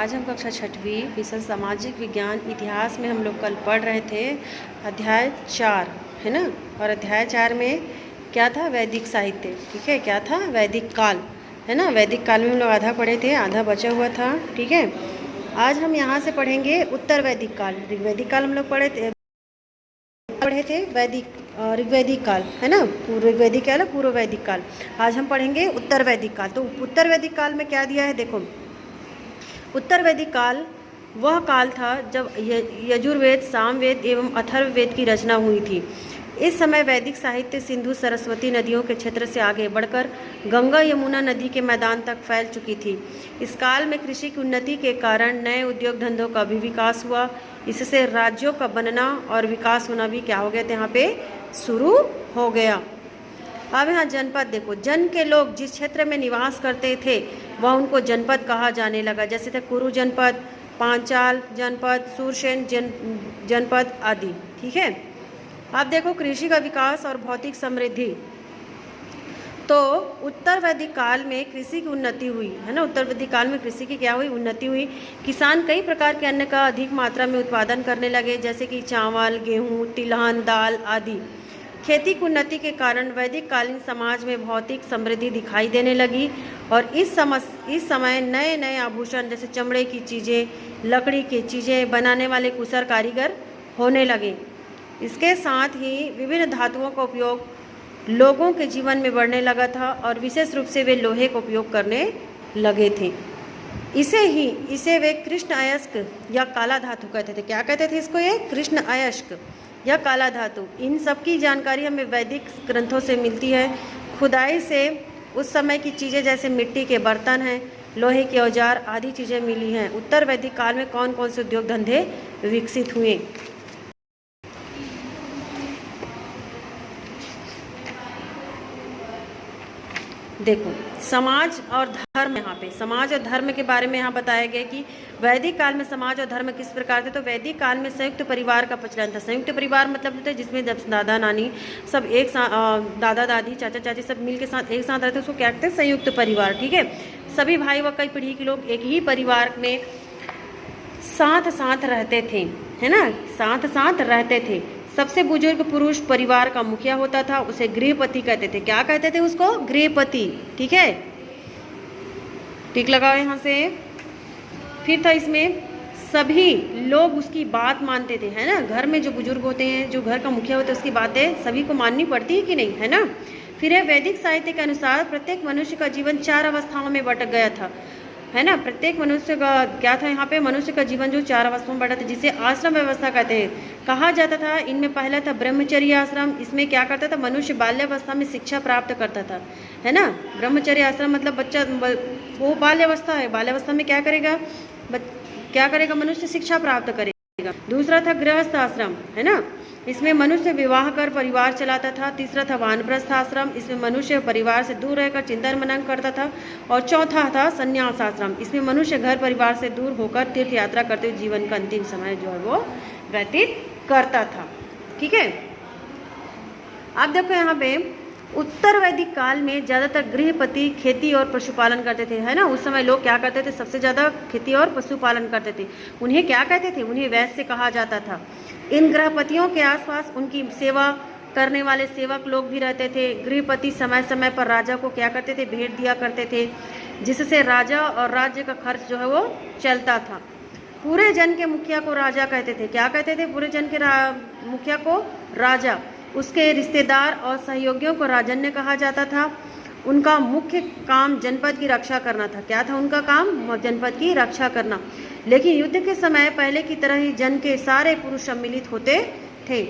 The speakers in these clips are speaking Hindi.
आज हम कक्षा छठवीं विषय सामाजिक विज्ञान इतिहास में हम लोग कल पढ़ रहे थे अध्याय 4, है ना। और अध्याय 4 में क्या था? वैदिक साहित्य। ठीक है, क्या था? वैदिक काल, है ना। वैदिक काल में हम लोग आधा पढ़े थे, आधा बचा हुआ था। ठीक है, आज हम यहाँ से पढ़ेंगे उत्तर वैदिक काल। ऋग्वैदिक काल हम लोग पढ़े थे ऋग्वैदिक काल, है ना। ऋग्वैदिक काल, पूर्व वैदिक काल। आज हम पढ़ेंगे उत्तर वैदिक काल। तो उत्तर वैदिक काल में क्या दिया है, देखो। उत्तर वैदिक काल वह काल था जब यजुर्वेद, सामवेद एवं अथर्ववेद की रचना हुई थी। इस समय वैदिक साहित्य सिंधु सरस्वती नदियों के क्षेत्र से आगे बढ़कर गंगा यमुना नदी के मैदान तक फैल चुकी थी। इस काल में कृषि की उन्नति के कारण नए उद्योग धंधों का भी विकास हुआ। इससे राज्यों का बनना और विकास होना भी क्या हो गया था, यहाँ पे शुरू हो गया। अब यहाँ जनपद देखो, जन के लोग जिस क्षेत्र में निवास करते थे वह उनको जनपद कहा जाने लगा। जैसे थे कुरु जनपद, पांचाल जनपद, सूरसेन जनपद आदि। ठीक है, अब देखो कृषि का विकास और भौतिक समृद्धि। तो उत्तर वैदिक काल में कृषि की उन्नति हुई, है ना। उत्तर वैदिक काल में कृषि की क्या हुई? उन्नति हुई। किसान कई प्रकार के अन्न का अधिक मात्रा में उत्पादन करने लगे, जैसे कि चावल, गेहूँ, तिलहन, दाल आदि। खेती की उन्नति के कारण वैदिक कालीन समाज में भौतिक समृद्धि दिखाई देने लगी और इस समय नए नए आभूषण जैसे चमड़े की चीज़ें, लकड़ी की चीज़ें बनाने वाले कुशल कारीगर होने लगे। इसके साथ ही विभिन्न धातुओं का उपयोग लोगों के जीवन में बढ़ने लगा था और विशेष रूप से वे लोहे का उपयोग करने लगे थे। इसे वे कृष्ण अयस्क या काला धातु कहते थे। क्या कहते थे इसको? ये कृष्ण अयस्क या काला धातु। इन सब की जानकारी हमें वैदिक ग्रंथों से मिलती है। खुदाई से उस समय की चीज़ें जैसे मिट्टी के बर्तन हैं, लोहे के औजार आदि चीज़ें मिली हैं। उत्तर वैदिक काल में कौन कौन से उद्योग धंधे विकसित हुए? देखो, समाज और धर्म। यहाँ पे समाज और धर्म के बारे में यहाँ बताया गया कि वैदिक काल में समाज और धर्म किस प्रकार थे। तो वैदिक काल में संयुक्त परिवार का प्रचलन था। संयुक्त परिवार मतलब होता है जिसमें जब दादा नानी सब एक साथ, दादा दादी चाचा चाची सब मिल के साथ एक साथ रहते, उसको क्या कहते हैं? संयुक्त परिवार। ठीक है, सभी भाई व कई पीढ़ी के लोग एक ही परिवार में साथ साथ रहते थे, है ना। साथ साथ रहते थे। सबसे बुजुर्ग पुरुष परिवार का मुखिया होता था, उसे गृहपति कहते थे। क्या कहते थे उसको? गृहपति। ठीक है, टिक लगाओ यहाँ से। फिर था इसमें सभी लोग उसकी बात मानते थे, है ना। घर में जो बुजुर्ग होते हैं, जो घर का मुखिया होता है, उसकी बातें सभी को माननी पड़ती है कि नहीं, है ना। फिर है वैदिक साहित्य के अनुसार प्रत्येक मनुष्य का जीवन 4 अवस्थाओं में बट गया था, है ना। प्रत्येक मनुष्य का क्या था? यहाँ पे मनुष्य का जीवन जो 4 अवस्थाओं में बटा था, जिसे आश्रम व्यवस्था कहते हैं, कहा जाता था। इनमें पहला था ब्रह्मचर्य आश्रम। इसमें क्या करता था? मनुष्य बाल्यावस्था में शिक्षा प्राप्त करता था, है ना। ब्रह्मचर्य आश्रम मतलब बच्चा वो बाल्यावस्था है, बाल्यावस्था में क्या करेगा? मनुष्य शिक्षा प्राप्त करेगा। दूसरा था गृहस्थ आश्रम, है ना। इसमें मनुष्य विवाह कर परिवार चलाता था। तीसरा था वानप्रस्थ आश्रम। इसमें मनुष्य परिवार से दूर रहकर चिंतन मनन करता था। और चौथा था संन्यास आश्रम। इसमें मनुष्य घर परिवार से दूर होकर तीर्थ यात्रा करते हुए जीवन का अंतिम समय जो है वो व्यतीत करता था। ठीक है, अब देखो यहाँ पे उत्तर वैदिक काल में ज़्यादातर गृहपति खेती और पशुपालन करते थे, है ना। उस समय लोग क्या करते थे? सबसे ज़्यादा खेती और पशुपालन करते थे। उन्हें क्या कहते थे? उन्हें वैश्य कहा जाता था। इन गृहपतियों के आसपास उनकी सेवा करने वाले सेवक लोग भी रहते थे। गृहपति समय समय पर राजा को क्या करते थे? भेंट दिया करते थे, जिससे राजा और राज्य का खर्च जो है वो चलता था। पूरे जन के मुखिया को राजा कहते थे। क्या कहते थे? पूरे जन के मुखिया को राजा। उसके रिश्तेदार और सहयोगियों को राजन्य कहा जाता था। उनका मुख्य काम जनपद की रक्षा करना था। क्या था उनका काम? जनपद की रक्षा करना। लेकिन युद्ध के समय पहले की तरह ही जन के सारे पुरुष सम्मिलित होते थे।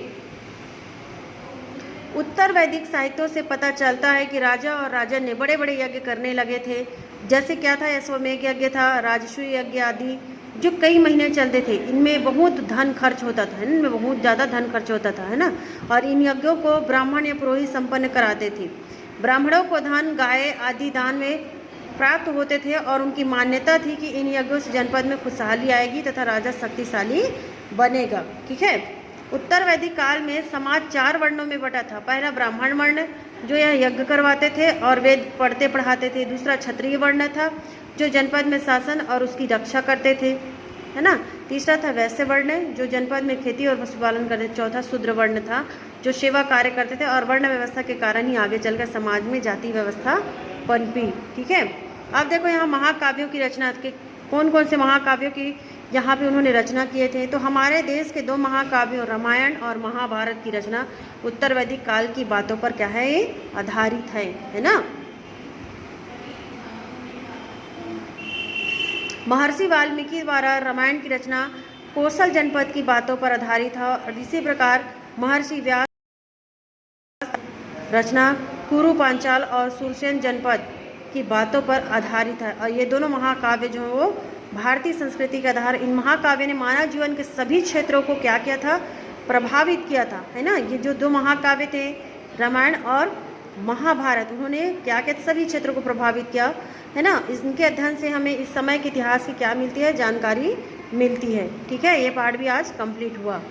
उत्तर वैदिक साहित्यों से पता चलता है कि राजा और राजन्य बड़े बड़े यज्ञ करने लगे थे। जैसे क्या था? अश्वमेध यज्ञ था, राजसूय यज्ञ आदि, जो कई महीने चलते थे। इनमें बहुत धन खर्च होता था, इनमें बहुत ज़्यादा धन खर्च होता था, है ना। और इन यज्ञों को ब्राह्मण या पुरोहित संपन्न कराते थे। ब्राह्मणों को धन, गाय आदि दान में प्राप्त होते थे और उनकी मान्यता थी कि इन यज्ञों से जनपद में खुशहाली आएगी तथा राजा शक्तिशाली बनेगा। ठीक है, उत्तर वैदिक काल में समाज 4 वर्णों में बटा था। पहला ब्राह्मण वर्ण, जो यह यज्ञ करवाते थे और वेद पढ़ते पढ़ाते थे। दूसरा क्षत्रिय वर्ण था, जो जनपद में शासन और उसकी रक्षा करते थे, है ना। तीसरा था वैश्य वर्ण, जो जनपद में खेती और पशुपालन करते थे। चौथा शूद्र वर्ण था, जो सेवा कार्य करते थे, और वर्ण व्यवस्था के कारण ही आगे चलकर समाज में जाति व्यवस्था पनपी। ठीक है, अब देखो यहाँ महाकाव्यों की रचना के कौन कौन से महाकाव्यों की यहाँ पे उन्होंने रचना किए थे। तो हमारे देश के 2 महाकाव्यों रामायण और महाभारत की रचना उत्तर वैदिक काल की बातों पर क्या है, ये आधारित है ना। महर्षि वाल्मीकि द्वारा रामायण की रचना कौशल जनपद की बातों पर आधारित है, और इसी प्रकार महर्षि व्यास रचना कुरु पांचाल और सुरसेन जनपद की बातों पर आधारित है। और ये दोनों महाकाव्य जो है वो भारतीय संस्कृति के आधार, इन महाकाव्य ने मानव जीवन के सभी क्षेत्रों को क्या किया था, प्रभावित किया था, है ना। ये जो 2 महाकाव्य थे रामायण और महाभारत, उन्होंने क्या किया, सभी क्षेत्रों को प्रभावित किया, है ना। इनके अध्ययन से हमें इस समय के इतिहास की क्या मिलती है, जानकारी मिलती है। ठीक है, ये पार्ट भी आज कंप्लीट हुआ।